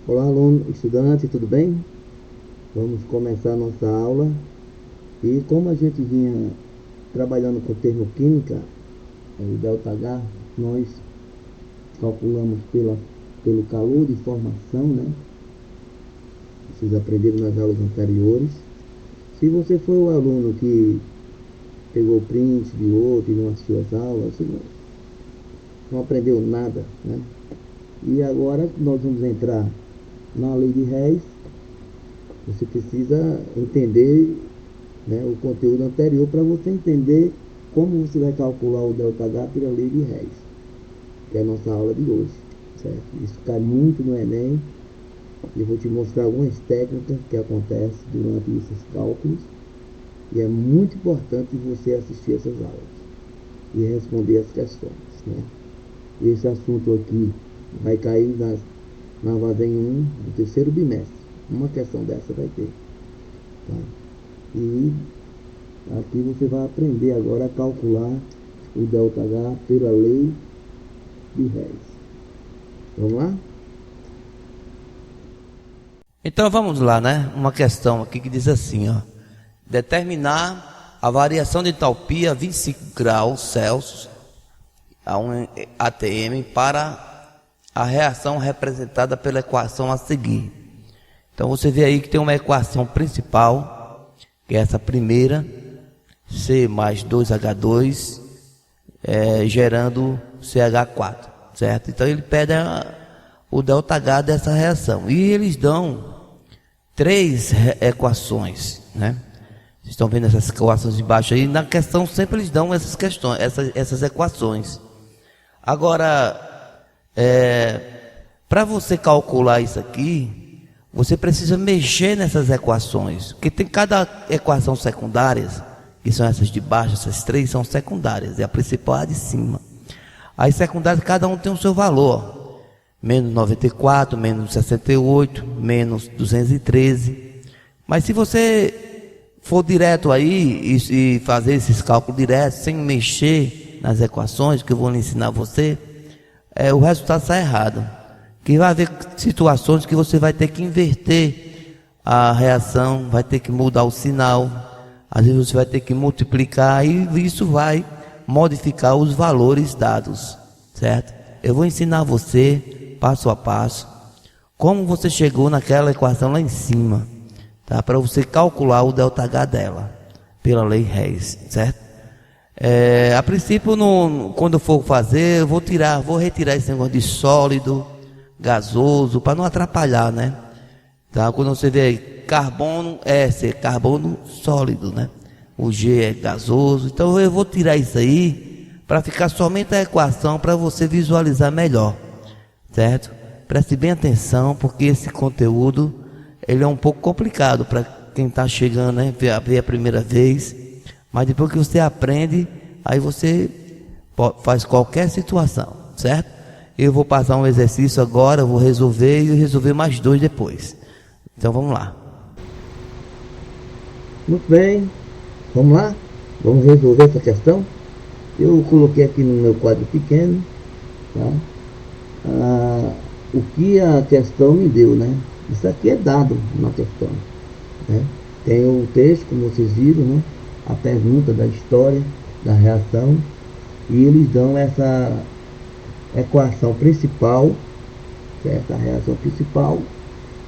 Olá, aluno, estudante, tudo bem? Vamos começar a nossa aula. E como a gente vinha trabalhando com termoquímica, o ΔH, nós calculamos pelo calor de formação, né? Vocês aprenderam nas aulas anteriores. Se você foi o aluno que pegou print de outro e não assistiu as aulas, você não aprendeu nada, né? E agora nós vamos entrar na lei de Hess. Você precisa entender, né, o conteúdo anterior para você entender como você vai calcular o ΔH pela lei de Hess, que é a nossa aula de hoje, certo? Isso cai muito no Enem. Eu vou te mostrar algumas técnicas que acontecem durante esses cálculos e é muito importante você assistir essas aulas e responder as questões, né? Esse assunto aqui vai cair na Vazem 1 do terceiro bimestre. Uma questão dessa vai ter, tá? E aqui você vai aprender agora a calcular o ΔH pela lei de Hess. Vamos lá? Então vamos lá, né? Uma questão aqui que diz assim, ó: determinar a variação de entalpia a 25 graus Celsius a 1 atm para a reação representada pela equação a seguir. Então você vê aí que tem uma equação principal, que é essa primeira, C mais 2H2 gerando CH4, certo? Então ele pede o ΔH dessa reação. E eles dão três equações, né? Vocês estão vendo essas equações embaixo aí? Na questão sempre eles dão essas questões, essas equações. Agora, para você calcular isso aqui, você precisa mexer nessas equações, porque tem cada equação secundárias, que são essas de baixo, essas três são secundárias, e a principal é a de cima. As secundárias, cada um tem o seu valor: menos 94, menos 68, menos 213. Mas se você for direto aí e fazer esses cálculos diretos, sem mexer nas equações, que eu vou lhe ensinar você, o resultado sai errado. Que vai haver situações que você vai ter que inverter a reação, vai ter que mudar o sinal, às vezes você vai ter que multiplicar, e isso vai modificar os valores dados, certo? Eu vou ensinar você, passo a passo, como você chegou naquela equação lá em cima, tá? Para você calcular o ΔH dela, pela lei Hess, certo? A princípio, quando eu for fazer, eu vou retirar esse negócio de sólido, gasoso, para não atrapalhar, né? Tá? Quando você vê carbono, carbono sólido, né? O G é gasoso. Então eu vou tirar isso aí para ficar somente a equação, para você visualizar melhor, certo? Preste bem atenção, porque esse conteúdo ele é um pouco complicado para quem está chegando, né? Ver a primeira vez. Mas depois que você aprende, aí você faz qualquer situação, certo? Eu vou passar um exercício agora, vou resolver e resolver mais dois depois. Então vamos lá. Muito bem, vamos lá? Vamos resolver essa questão? Eu coloquei aqui no meu quadro pequeno, tá? O que a questão me deu, né? Isso aqui é dado na questão, né? Tem o texto, como vocês viram, né? A pergunta da história da reação, e eles dão essa equação principal, certo? A reação principal,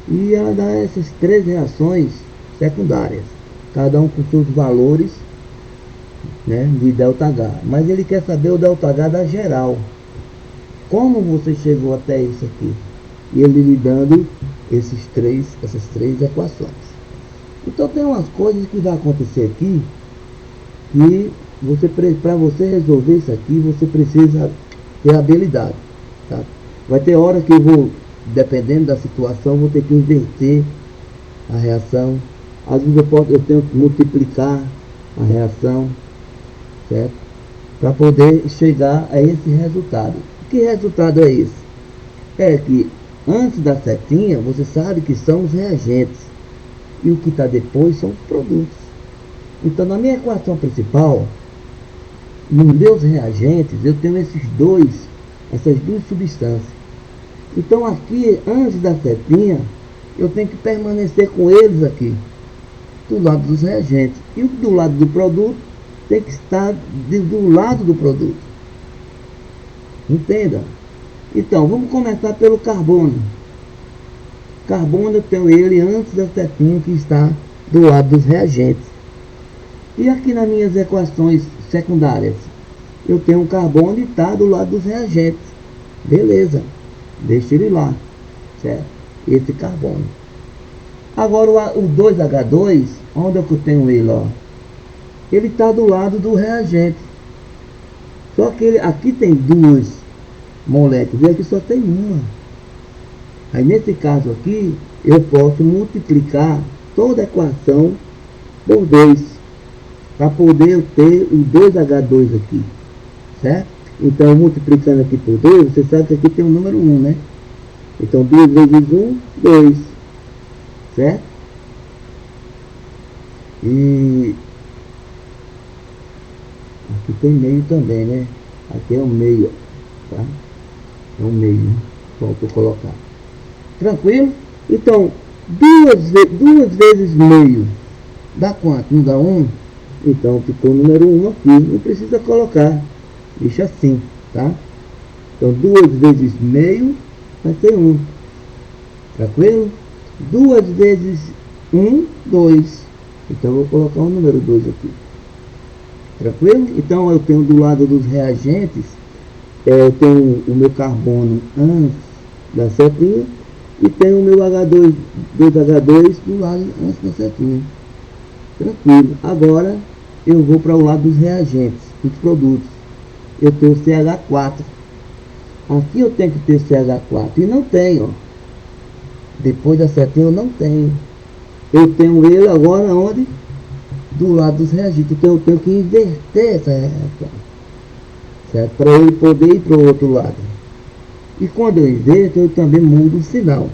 e ela dá essas três reações secundárias, cada um com seus valores, né, de ΔH. Mas ele quer saber o ΔH da geral. Como você chegou até isso aqui? E ele lhe dando essas três equações. Então tem umas coisas que vai acontecer aqui que para você resolver isso aqui, você precisa ter habilidade, tá? Vai ter hora que eu vou, dependendo da situação, vou ter que inverter a reação. Às vezes eu tenho que multiplicar a reação, certo? Para poder chegar a esse resultado. Que resultado é esse? É que antes da setinha, você sabe que são os reagentes, e o que está depois são os produtos. Então, na minha equação principal, nos meus reagentes, eu tenho essas duas substâncias. Então aqui, antes da setinha, eu tenho que permanecer com eles aqui, do lado dos reagentes. E do lado do produto, tem que estar do lado do produto. Entenda? Então, vamos começar pelo carbono. Carbono eu tenho ele antes da setinha, que está do lado dos reagentes. E aqui nas minhas equações secundárias, eu tenho um carbono e está do lado dos reagentes. Beleza, deixa ele lá, certo? Esse carbono. Agora o 2H2, onde é que eu tenho ele? Ó? Ele está do lado do reagente. Só que aqui tem duas moléculas e aqui só tem uma. Aí nesse caso aqui, eu posso multiplicar toda a equação por 2, para poder ter o 2H2 aqui, certo? Então, multiplicando aqui por 2, você sabe que aqui tem o número 1, né? Então, 2 vezes 1, 2, certo? E aqui tem meio também, né? Aqui é o meio, tá? É o meio, faltou colocar. Tranquilo? Então, duas vezes meio dá quanto? Não dá 1? Então, ficou o número 1 aqui. Não precisa colocar. Deixa assim, tá? Então, 2 vezes meio vai ser 1. Tranquilo? 2 vezes 1, 2. Então, eu vou colocar o número 2 aqui. Tranquilo? Então, eu tenho do lado dos reagentes, eu tenho o meu carbono antes da setinha e tenho o meu H2, 2H2 do lado antes da setinha. Tranquilo. Agora, eu vou para o lado dos reagentes, dos produtos. Eu tenho CH4. Aqui eu tenho que ter CH4 e não tenho, ó. Depois da setinha eu não tenho. Eu tenho ele agora onde? Do lado dos reagentes. Então eu tenho que inverter essa reação, certo? Para ele poder ir para o outro lado. E quando eu inverto, eu também mudo o sinal.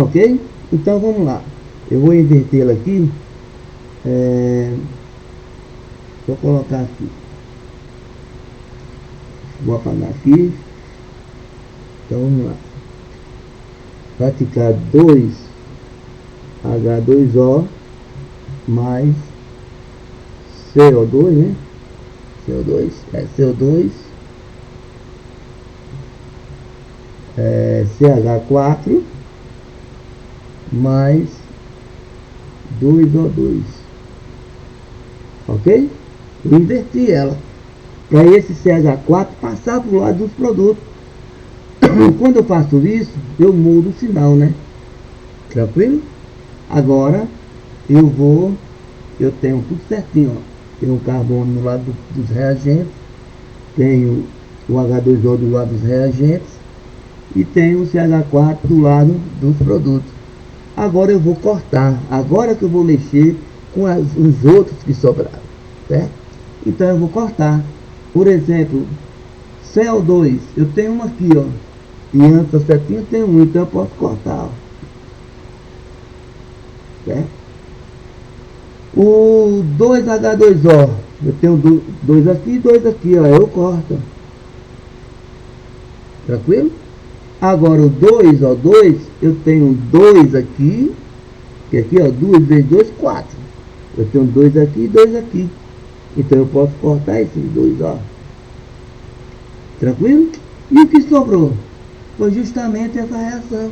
Ok? Então vamos lá. Eu vou invertê-la aqui. Vou colocar aqui. Vou apagar aqui. Então vamos lá. Vai ficar 2H2O mais CO2, né? CO2 CH4 mais 2O2. Ok? Eu inverti ela para esse CH4 passar para o lado dos produtos. Quando eu faço isso, eu mudo o sinal, né? Tranquilo? Agora eu tenho tudo certinho, ó. Tenho o carbono no lado dos reagentes, tenho o H2O do lado dos reagentes e tenho o CH4 do lado dos produtos. Agora eu vou cortar, agora que eu vou mexer com os outros que sobraram, certo? Então eu vou cortar. Por exemplo, CO2, eu tenho uma aqui, ó, e antes da setinha tem um, então eu posso cortar, ó. Certo? O 2H2O, eu tenho dois aqui e dois aqui, ó, eu corto. Tranquilo? Agora o 2O2, eu tenho 2 aqui, que aqui, ó, 2 vezes 2, 4. Eu tenho 2 aqui e 2 aqui. Então eu posso cortar esses dois, ó. Tranquilo? E o que sobrou? Foi justamente essa reação.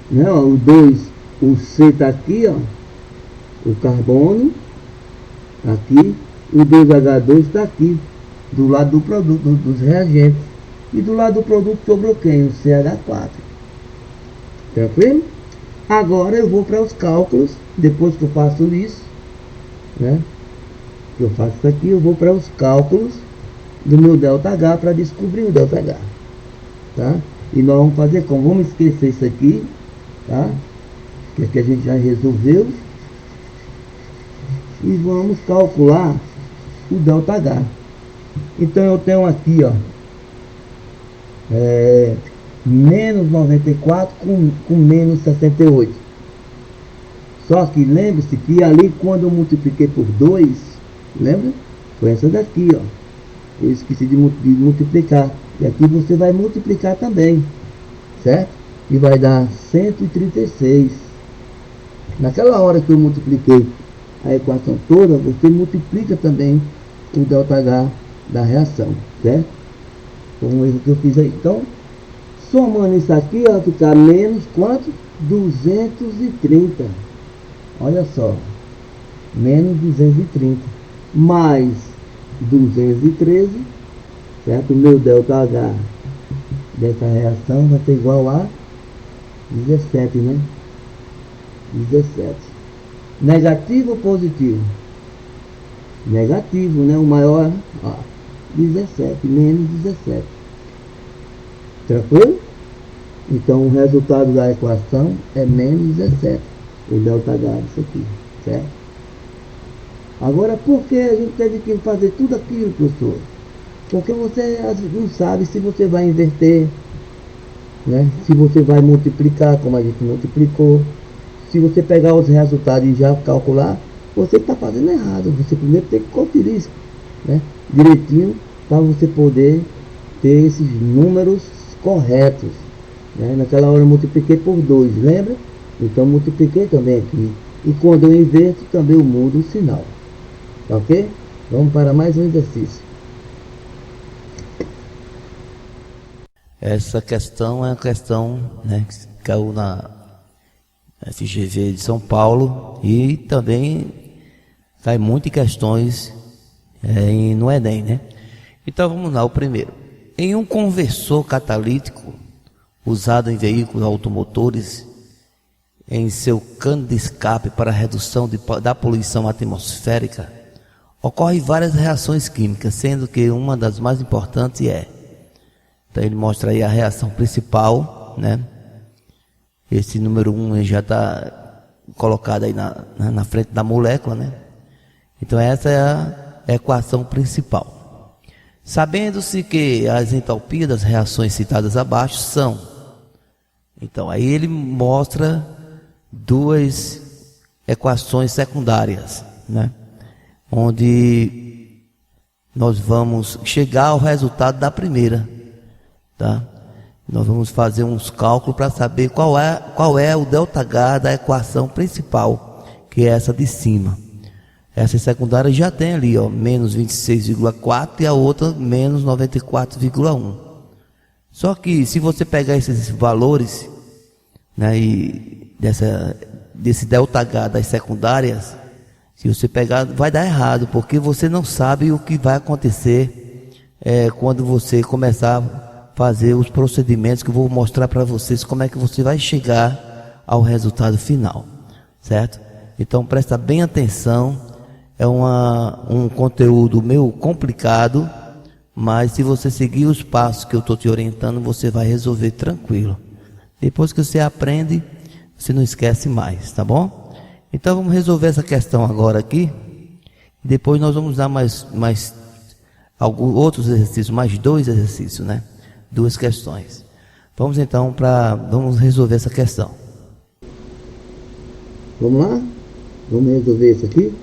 Não, o 2, o C está aqui, ó. O carbono aqui, o 2H2 está aqui, do lado do produto, dos reagentes. E do lado do produto sobrou quem? O CH4. Tranquilo? Agora eu vou para os cálculos, depois que eu faço isso, né? Eu faço isso aqui, eu vou para os cálculos do meu ΔH para descobrir o ΔH. Tá? E nós vamos fazer como? Vamos esquecer isso aqui, tá? Que aqui a gente já resolveu. E vamos calcular o ΔH. Então eu tenho aqui, ó, menos 94 com menos 68. Só que lembre-se que ali quando eu multipliquei por 2, lembra? Foi essa daqui, ó. Eu esqueci de multiplicar. E aqui você vai multiplicar também. certo? E vai dar 136. Naquela hora que eu multipliquei a equação toda, você multiplica também o ΔH da reação, certo? Foi um erro que eu fiz aí. Então, somando isso aqui, vai ficar menos quanto? 230. Olha só, menos 230 mais 213, certo? O meu ΔH dessa reação vai ser igual a 17, né? 17. Negativo ou positivo? Negativo, né? O maior, ó, 17, menos 17. Tranquilo? Então o resultado da equação é menos 17. O ΔH disso aqui, certo? Agora, por que a gente teve que fazer tudo aquilo, professor? Porque você não sabe se você vai inverter, né? Se você vai multiplicar, como a gente multiplicou. Se você pegar os resultados e já calcular, você está fazendo errado. Você primeiro tem que conferir isso, né, direitinho, para você poder ter esses números corretos, né? Naquela hora eu multipliquei por 2, lembra? Então multipliquei também aqui. E quando eu inverto, também eu mudo o sinal. Ok? Vamos para mais um exercício. Essa questão é uma questão, né, que caiu na FGV de São Paulo e também cai muito em questões no Enem, né? Então vamos lá, o primeiro. Em um conversor catalítico usado em veículos automotores, em seu cano de escape para redução da poluição atmosférica, ocorrem várias reações químicas, sendo que uma das mais importantes então ele mostra aí a reação principal, né? Esse número 1 já está colocado aí na frente da molécula, né? Então essa é a equação principal. Sabendo-se que as entalpias das reações citadas abaixo são... Então aí ele mostra duas equações secundárias, né? Onde nós vamos chegar ao resultado da primeira, tá? Nós vamos fazer uns cálculos para saber qual é o ΔH da equação principal, que é essa de cima. Essa secundária já tem ali, ó, menos 26,4 e a outra menos 94,1. Só que se você pegar esses valores, né, e desse ΔH das secundárias, se você pegar, vai dar errado, porque você não sabe o que vai acontecer quando você começar a fazer os procedimentos que eu vou mostrar para vocês como é que você vai chegar ao resultado final, certo? Então presta bem atenção, é um conteúdo meio complicado, mas se você seguir os passos que eu estou te orientando, você vai resolver tranquilo. Depois que você aprende, você não esquece mais, tá bom? Então vamos resolver essa questão agora aqui. Depois nós vamos dar mais alguns outros exercícios, mais 2 exercícios, né? 2 questões. Vamos então vamos resolver essa questão. Vamos lá? Vamos resolver isso aqui?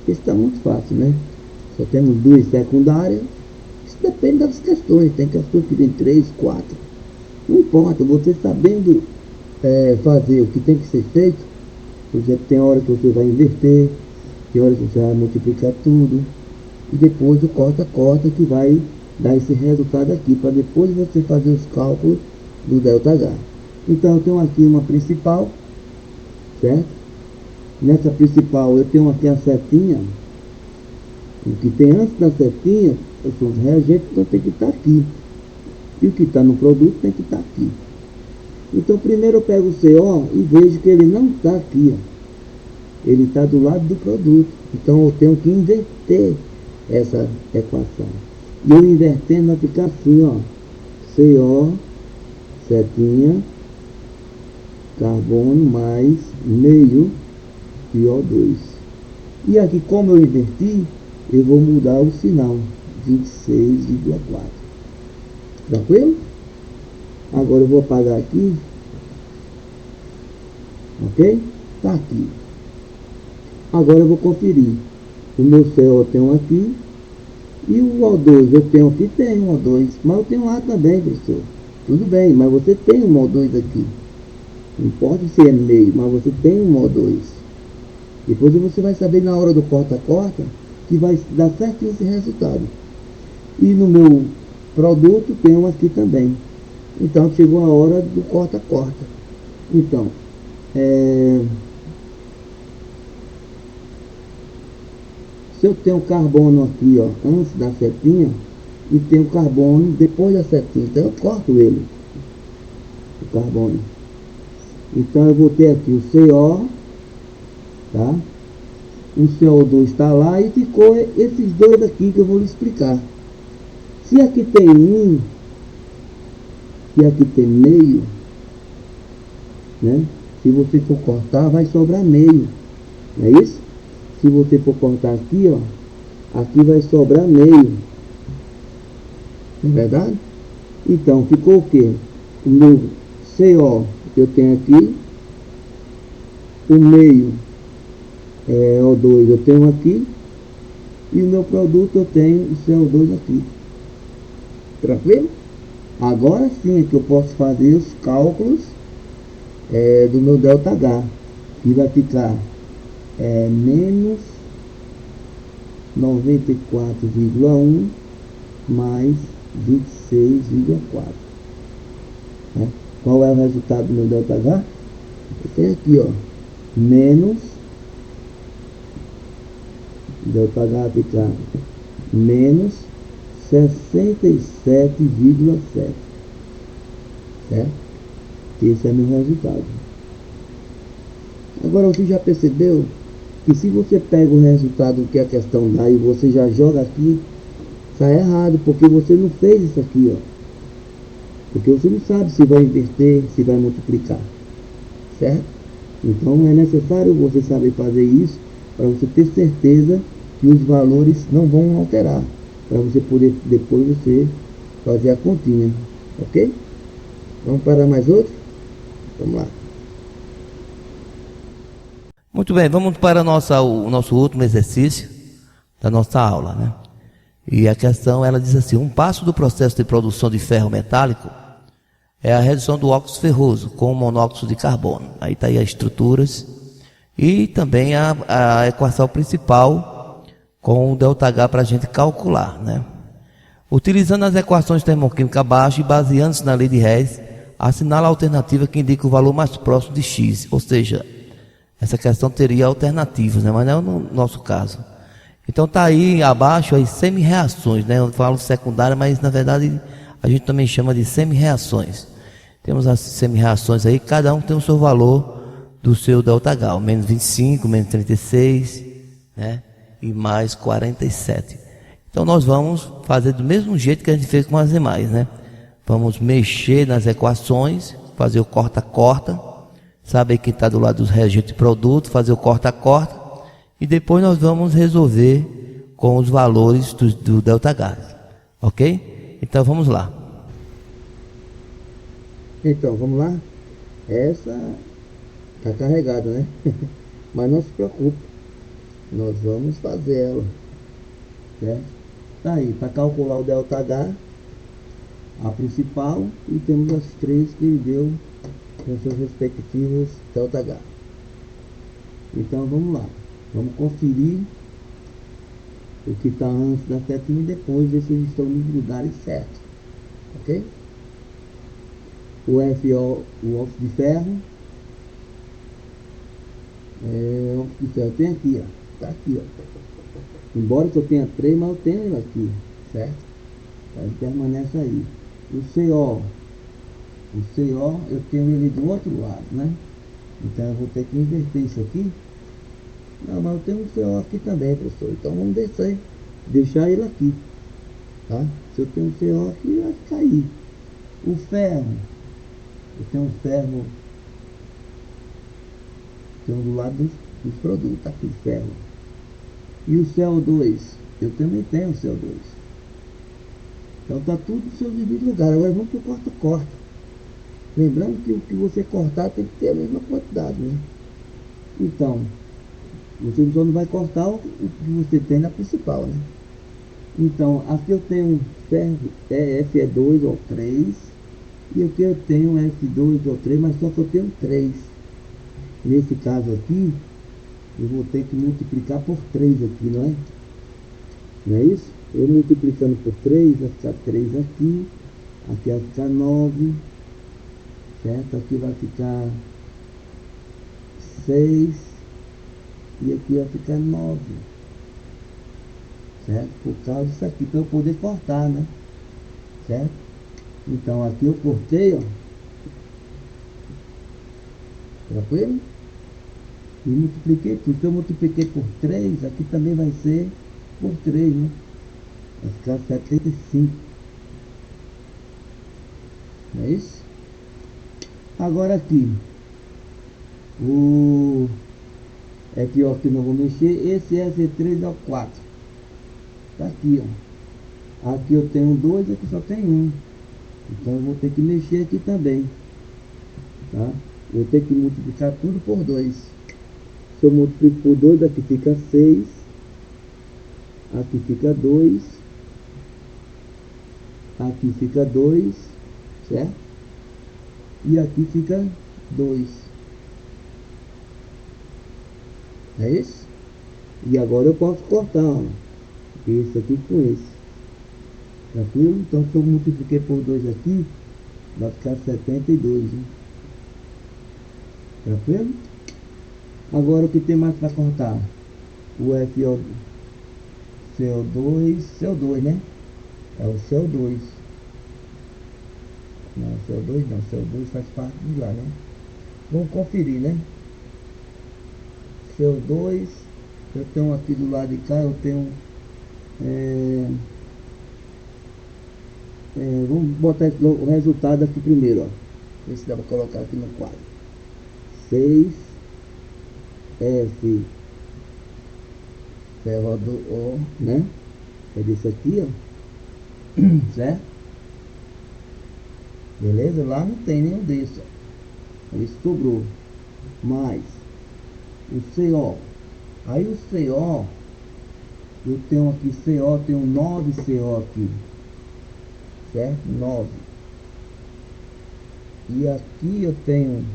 Isso está muito fácil, né? Só temos 2 secundárias. Isso depende das questões. Tem questões que tem 3, 4. Não importa, você sabendo fazer o que tem que ser feito. Por exemplo, tem hora que você vai inverter, tem hora que você vai multiplicar tudo, e depois o corta-corta que vai dar esse resultado aqui, para depois você fazer os cálculos do ΔH. Então eu tenho aqui uma principal, certo? Nessa principal eu tenho aqui a setinha. O que tem antes da setinha são os reagentes, então tem que estar aqui. E o que está no produto tem que estar aqui. Então primeiro eu pego o CO e vejo que ele não está aqui, ó. Ele está do lado do produto. Então eu tenho que inverter essa equação. E eu invertendo vai ficar assim, ó. CO, setinha, carbono mais meio CO2. E aqui, como eu inverti, eu vou mudar o sinal, 26,4. Tranquilo? Agora eu vou apagar aqui. Ok? Tá aqui. Agora eu vou conferir. O meu CO eu tenho aqui. E o O2 eu tenho aqui, tem o O2. Mas eu tenho lá também, professor. Tudo bem, mas você tem um O2 aqui. Não importa se é meio, mas você tem um O2. Depois você vai saber na hora do corta-corta que vai dar certinho esse resultado. E no meu produto tem um aqui também. Então chegou a hora do corta-corta. Então, se eu tenho carbono aqui, ó, antes da setinha, e tenho carbono depois da setinha, então eu corto ele, o carbono. Então eu vou ter aqui o CO, tá? O CO2 está lá e ficou esses dois aqui que eu vou lhe explicar. Se aqui tem um e aqui tem meio, né? Se você for cortar, vai sobrar meio, não é isso? Se você for cortar aqui, ó, aqui vai sobrar meio, não é verdade? Então ficou o que? O meu CO eu tenho aqui, o meio O2 eu tenho aqui, e o meu produto eu tenho o CO2 aqui. Tranquilo? Agora sim é que eu posso fazer os cálculos do meu ΔH, que vai ficar menos 94,1 mais 26,4. Né? Qual é o resultado do meu ΔH? Eu tenho aqui, ó, menos ΔH ficar menos 67,7, certo? Esse é meu resultado. Agora você já percebeu que se você pega o resultado que a questão dá e você já joga aqui, está errado, porque você não fez isso aqui, ó. Porque você não sabe se vai inverter, se vai multiplicar, certo? Então é necessário você saber fazer isso para você ter certeza que os valores não vão alterar, para você poder depois você fazer a continha, ok? Vamos para mais outro? Vamos lá. Muito bem, vamos para o nosso último exercício da nossa aula, né? E a questão, ela diz assim: um passo do processo de produção de ferro metálico é a redução do óxido ferroso com o monóxido de carbono. Aí está aí as estruturas e também a equação principal com o ΔH para a gente calcular, né? Utilizando as equações termoquímicas abaixo e baseando-se na lei de Hess, assinala a alternativa que indica o valor mais próximo de X, ou seja, essa questão teria alternativas, né? Mas não é no nosso caso. Então está aí abaixo as semi-reações, né? Eu falo secundária, mas na verdade a gente também chama de semi-reações. Temos as semi-reações aí, cada um tem o seu valor do seu ΔH, o menos 25, menos 36, né? E mais 47. Então nós vamos fazer do mesmo jeito que a gente fez com as demais, né? Vamos mexer nas equações, fazer o corta-corta, saber que está do lado dos reagentes de produto, fazer o corta-corta, e depois nós vamos resolver com os valores do ΔH, ok? Então vamos lá. Então vamos lá. Essa está carregada, né? Mas não se preocupe, nós vamos fazer ela, certo? Tá aí, para calcular o ΔH, a principal, e temos as três que ele deu com seus respectivos ΔH. Então vamos lá, vamos conferir o que está antes da setinha e depois ver se eles estão nos lugares certos, ok? O FO, o óxido de ferro, o óxido de ferro tem aqui, ó, tá aqui, ó. Embora que eu tenha três, mas eu tenho ele aqui, certo? Então ele permanece aí. O CO eu tenho ele do outro lado, né? Então eu vou ter que inverter isso aqui. Não, mas eu tenho um CO aqui também, professor. Então vamos deixar ele aqui, tá? Se eu tenho um CO aqui, vai ficar aí. O ferro, eu tenho um ferro, tenho do lado dos produtos, tá aqui, ferro. E o CO2, eu também tenho o CO2. Então tá tudo no seu devido lugar. Agora vamos para o corta-corta. Lembrando que o que você cortar tem que ter a mesma quantidade, né? Então, você só não vai cortar o que você tem na principal, né? Então, aqui eu tenho ferro Fe2 ou 3, E aqui eu tenho S2 ou 3, mas só que eu tenho 3. Nesse caso aqui, eu vou ter que multiplicar por 3 aqui, não é? Não é isso? Eu multiplicando por 3, vai ficar 3 aqui. Aqui vai ficar 9. Certo? Aqui vai ficar 6. E aqui vai ficar 9. Certo? Por causa disso aqui, para eu poder cortar, né? Certo? Então aqui eu cortei, ó. Tranquilo? E multipliquei tudo. Se eu multipliquei por 3, aqui também vai ser por 3, né? Vai ficar 75. Não é isso? Agora aqui. É pior que não vou mexer. Esse S3 é o 4. Tá aqui, ó. Aqui eu tenho 2, aqui só tem 1. Então eu vou ter que mexer aqui também. Tá? Vou ter que multiplicar tudo por 2. Se eu multiplico por 2, aqui fica 6. Aqui fica 2. Aqui fica 2. Certo? E aqui fica 2. É isso? E agora eu posso cortar, ó. Esse aqui com esse. Tranquilo? Então se eu multipliquei por 2 aqui, vai ficar 72, hein? Tranquilo? Agora o que tem mais para cortar? O FO, CO2, né? É o CO2. Não, CO2 não, CO2 faz parte de lá, né? Vamos conferir, né? CO2, eu tenho aqui do lado de cá, eu tenho vamos botar o resultado aqui primeiro, ó. Ver se dá para colocar aqui no quadro. 6F ferro do O, né? É desse aqui, ó. Certo? Beleza? Lá não tem nenhum desses, ó. Isso sobrou. Mais o CO. Aí o CO, eu tenho aqui CO, tenho 9 CO aqui. Certo? 9. E aqui eu tenho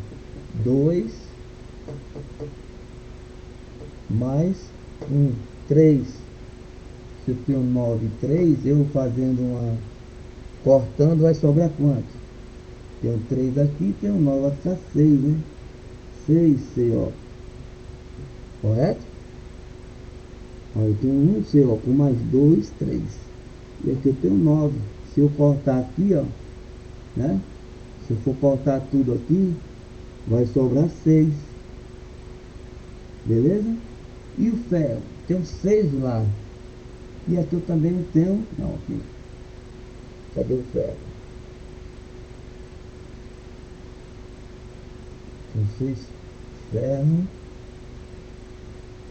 2 mais 1, 3. Se eu tenho 9 e 3, eu fazendo uma... cortando, vai sobrar quanto? Tenho 3 aqui, tenho 9, vai ficar 6, né? 6 CO. Correto? Aí eu tenho 1 CO com mais 2, 3. E aqui eu tenho 9. Se eu cortar aqui, ó, né? Se eu for cortar tudo aqui, vai sobrar 6. Beleza? E o ferro? Tenho 6 lá. E aqui eu também tenho... não, aqui. Cadê o ferro? Tem 6 ferro.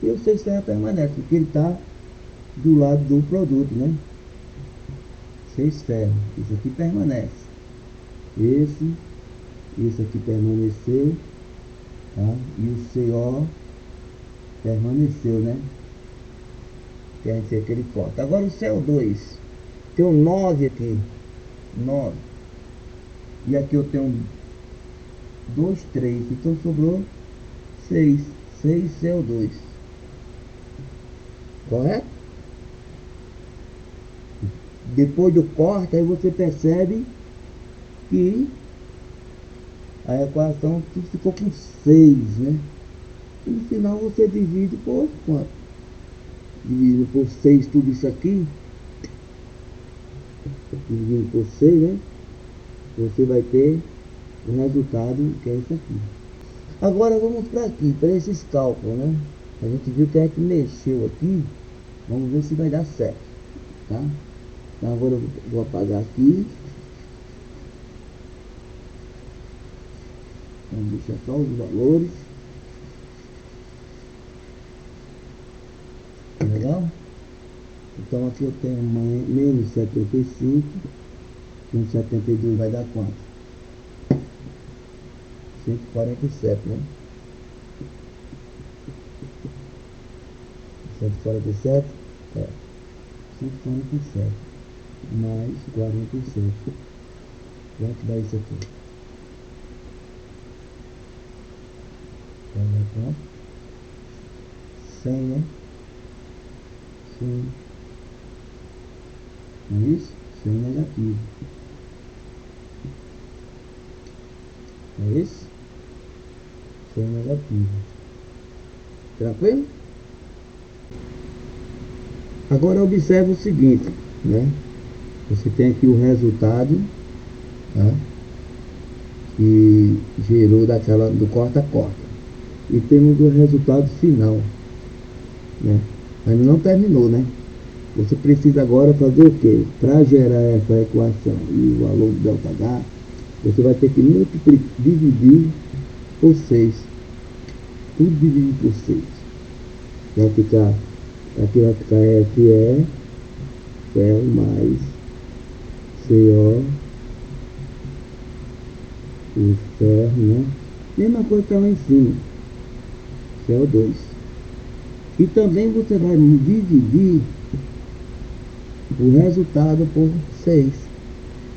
E o 6 ferro permanece, porque ele está do lado do produto, né? 6 ferro. Isso aqui permanece. Esse aqui permaneceu. Tá? E o CO permaneceu, né? Quer dizer que ele corta. Agora o CO2. Tem um 9 aqui. 9. E aqui eu tenho 2, 3. Então sobrou 6. 6 CO2. Correto? Depois do corte, aí você percebe que a equação ficou com 6, né? E no final você divide por quanto? Dividindo por 6 tudo isso aqui. Dividindo por 6, né? Você vai ter o resultado que é isso aqui. Agora vamos para aqui, para esses cálculos, né? A gente viu que a gente mexeu aqui. Vamos ver se vai dar certo, tá? Então agora eu vou apagar aqui. Vamos deixar só os valores. Legal? Então aqui eu tenho menos 75. Com 72 vai dar quanto? 147, né? 147? É. 147 mais 47. Quanto dá isso aqui? Vai dar quanto? 100, né? 100. Não é isso? 100 negativo. Não é isso? 100 negativo. Tranquilo? Agora observe o seguinte, né? Você tem aqui o resultado, tá? Que gerou do corta-corta. E temos o resultado final, né? Ainda não terminou, né? Você precisa agora fazer o quê? Para gerar essa equação e o valor do ΔH, você vai ter que dividir por 6. Tudo dividido por 6. Aqui vai ficar FE, FE mais CO, o ferro, né? Mesma coisa que está lá em cima, CO2. E também você vai dividir o resultado por 6,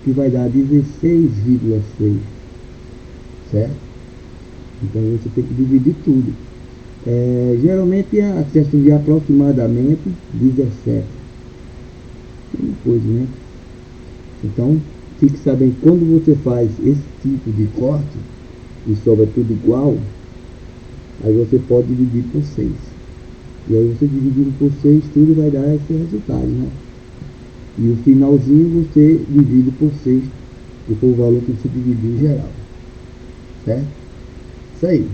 que vai dar 16,6, certo? Então você tem que dividir tudo. Geralmente a questão de aproximadamente 17. Uma coisa, né? Então, fique sabendo, quando você faz esse tipo de corte e sobra tudo igual, aí você pode dividir por 6. E aí você dividindo por 6, tudo vai dar esse resultado, né? E o finalzinho você divide por 6, que foi o valor que você dividiu em geral. Certo? Isso aí.